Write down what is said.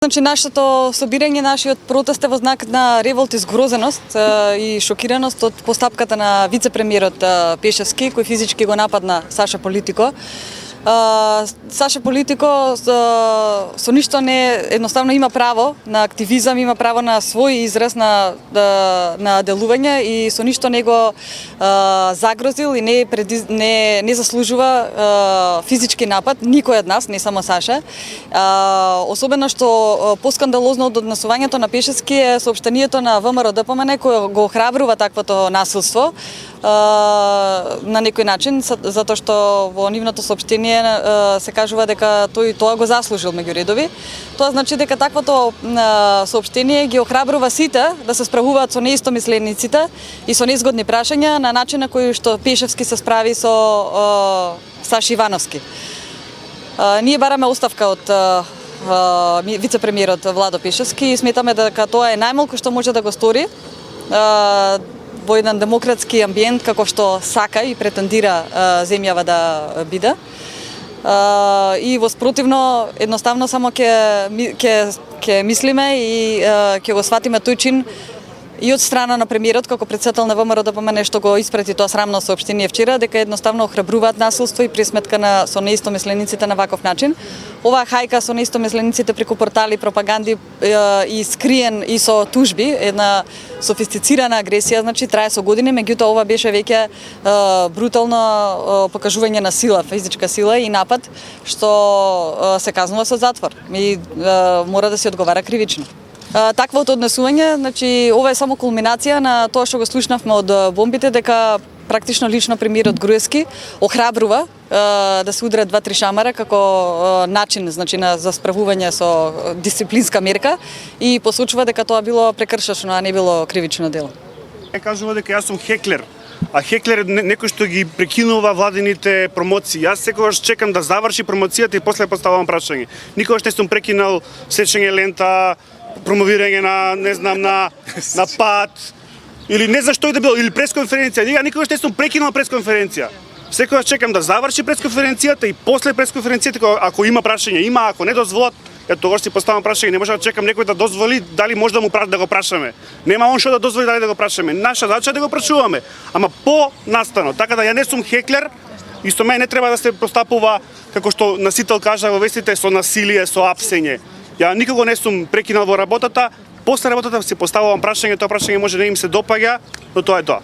Значи, нашето собирање, нашиот протест е во знак на револт и згрозеност и шокираност од постапката на вице-премиерот Пешевски, кој физички го нападна Саша Политико. Саша Политико со ништо не едноставно има право на активизам, има право на свој израз на делување и со ништо не го загрозил и не заслужува физички напад никој од нас, не само Саша. Особено што поскандалозно од однесувањето на Пешевски е соопштението на ВМРО-ДПМН кој го охрабрува таквото насилство на некој начин, затоа што во нивното соопштение се кажува дека тој тоа го заслужил меѓу редови. Тоа значи дека таквото соопштение ги охрабрува сите да се справуваат со неистомислениците и со незгодни прашања на начин на кој што Пешевски се справи со Саши Ивановски. Ние бараме оставка од вице-премиерот Владо Пешевски и сметаме дека тоа е најмалку што може да го стори во еден демократски амбиент како што сака и претендира земјава да биде. И воспротивно едноставно само ќе мислиме и ќе го сватиме тој чин и од страна на премиерот како претседател на ВМРО-ДПМН што го испрати тоа срамно соопштение вчера дека едноставно охрабруваат насилство и при сметка со неистомислениците на ваков начин. Оваа хајка со неистомислениците преку портали, пропаганди и скриен и со тужби, една софистицирана агресија, значи трае со години, меѓутоа ова беше веќе брутално покажување на сила, физичка сила и напад што се казнува со затвор и мора да се одговара кривично. Таквото однесување, значи ова е само кулминација на тоа што го слушнавме од бомбите, дека практично лично премиерот Груевски охрабрува да се удрат 2-3 шамара како начин, значи за справување со дисциплинска мерка и посочува дека тоа било прекршачно, а не било кривично дело. Кажува дека јас сум хеклер, а хеклер е некој што ги прекинува владините промоции. Јас секогаш чекам да заврши промоцијата и после поставувам прашање. Никогаш не сум прекинал сечење лента, промовирање на пат или не знам што и да било, или пресконференција. Никогаш не сум прекинал пресконференција. Секогаш чекам да заврши пресконференцијата и после пресконференцијата ако има прашање, има, ако не дозволат, тогаш си поставам прашање, не може да чекам некој да дозволи дали може да му да го прашаме. Нема он што да дозволи дали да го прашаме. Наша задача е да го прашуваме, ама по настано. Така да ја не сум хеклер и со мене не треба да се постапува како што насител кажа во вестите со насилие, со апсење. Ја никого не сум прекинал во работата, после работата си поставувам прашање, тоа прашање може да им се допаѓа, но тоа е тоа.